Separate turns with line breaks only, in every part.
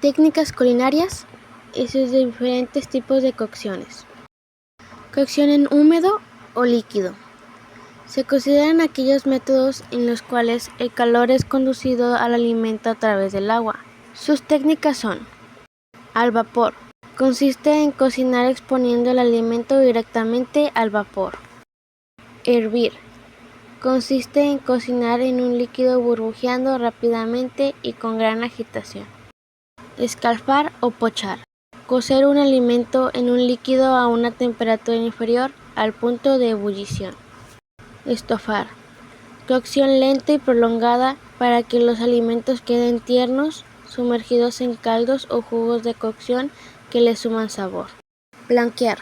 Técnicas culinarias y sus diferentes tipos de cocciones. Cocción en húmedo o líquido. Se consideran aquellos métodos en los cuales el calor es conducido al alimento a través del agua. Sus técnicas son: al vapor. Consiste en cocinar exponiendo el alimento directamente al vapor. Hervir. Consiste en cocinar en un líquido burbujeando rápidamente y con gran agitación. Escalfar o pochar. Cocer un alimento en un líquido a una temperatura inferior al punto de ebullición. Estofar. Cocción lenta y prolongada para que los alimentos queden tiernos, sumergidos en caldos o jugos de cocción que le suman sabor. Blanquear.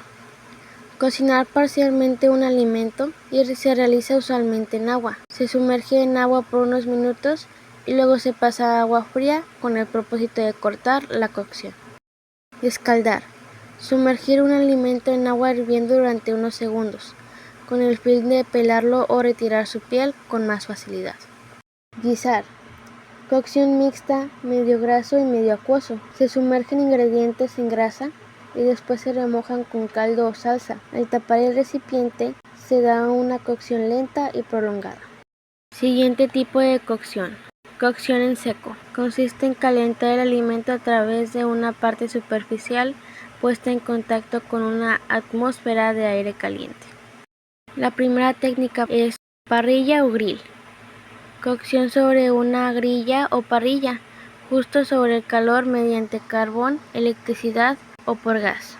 Cocinar parcialmente un alimento y se realiza usualmente en agua. Se sumerge en agua por unos minutos y luego se pasa a agua fría con el propósito de cortar la cocción. Escaldar. Sumergir un alimento en agua hirviendo durante unos segundos, con el fin de pelarlo o retirar su piel con más facilidad. Guisar. Cocción mixta, medio graso y medio acuoso. Se sumergen ingredientes en grasa y después se remojan con caldo o salsa. Al tapar el recipiente se da una cocción lenta y prolongada. Siguiente tipo de cocción. Cocción en seco. Consiste en calentar el alimento a través de una parte superficial puesta en contacto con una atmósfera de aire caliente. La primera técnica es parrilla o grill. Cocción sobre una grilla o parrilla, justo sobre el calor mediante carbón, electricidad o por gas.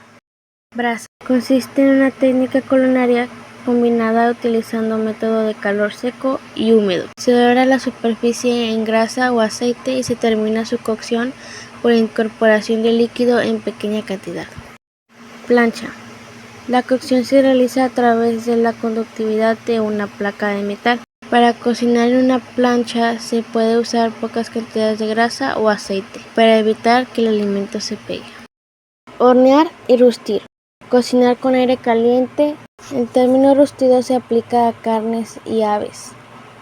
Brasa. Consiste en una técnica culinaria combinada utilizando método de calor seco y húmedo. Se dora la superficie en grasa o aceite y se termina su cocción por incorporación de líquido en pequeña cantidad. Plancha. La cocción se realiza a través de la conductividad de una placa de metal. Para cocinar en una plancha se puede usar pocas cantidades de grasa o aceite para evitar que el alimento se pegue. Hornear y rustir. Cocinar con aire caliente. El término rustido se aplica a carnes y aves.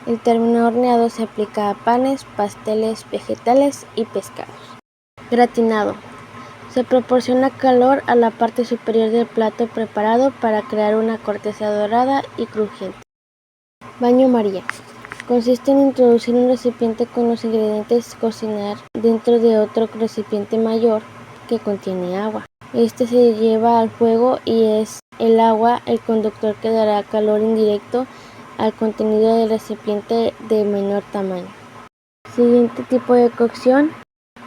El término horneado se aplica a panes, pasteles, vegetales y pescados. Gratinado. Se proporciona calor a la parte superior del plato preparado para crear una corteza dorada y crujiente. Baño María. Consiste en introducir un recipiente con los ingredientes cocinar dentro de otro recipiente mayor que contiene agua. Este se lleva al fuego y es el agua el conductor que dará calor indirecto al contenido del recipiente de menor tamaño. Siguiente tipo de cocción: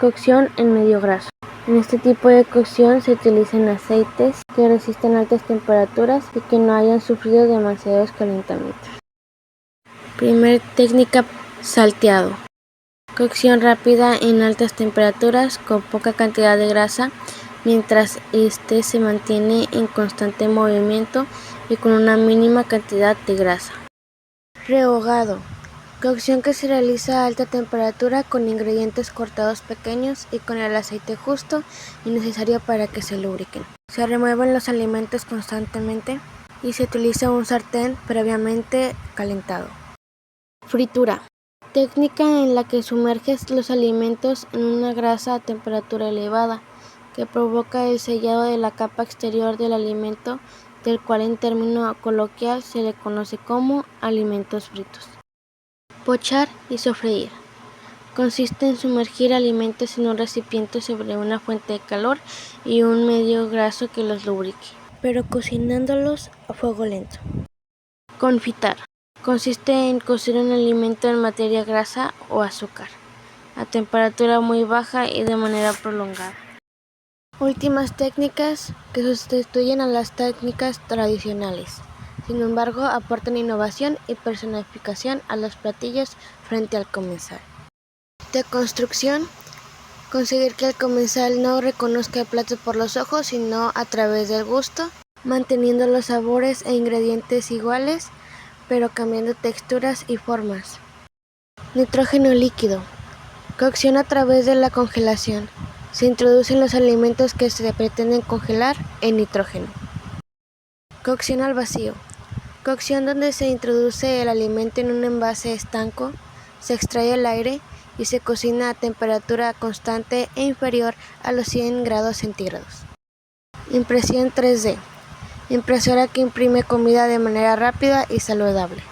cocción en medio graso. En este tipo de cocción se utilizan aceites que resisten altas temperaturas y que no hayan sufrido demasiados calentamientos. Primer técnica: salteado. Cocción rápida en altas temperaturas con poca cantidad de grasa mientras este se mantiene en constante movimiento y con una mínima cantidad de grasa. Rehogado. Cocción que se realiza a alta temperatura con ingredientes cortados pequeños y con el aceite justo y necesario para que se lubriquen. Se remueven los alimentos constantemente y se utiliza un sartén previamente calentado. Fritura. Técnica en la que sumerges los alimentos en una grasa a temperatura elevada que provoca el sellado de la capa exterior del alimento, del cual en término coloquial se le conoce como alimentos fritos. Pochar y sofreír. Consiste en sumergir alimentos en un recipiente sobre una fuente de calor y un medio graso que los lubrique, pero cocinándolos a fuego lento. Confitar. Consiste en cocer un alimento en materia grasa o azúcar, a temperatura muy baja y de manera prolongada. Últimas técnicas que sustituyen a las técnicas tradicionales. Sin embargo, aportan innovación y personificación a los platillos frente al comensal. Deconstrucción. Conseguir que el comensal no reconozca el plato por los ojos, sino a través del gusto, manteniendo los sabores e ingredientes iguales, pero cambiando texturas y formas. Nitrógeno líquido. Cocción a través de la congelación. Se introducen los alimentos que se pretenden congelar en nitrógeno. Cocción al vacío. Cocción donde se introduce el alimento en un envase estanco, se extrae el aire y se cocina a temperatura constante e inferior a los 100 grados centígrados. Impresión 3D. Impresora que imprime comida de manera rápida y saludable.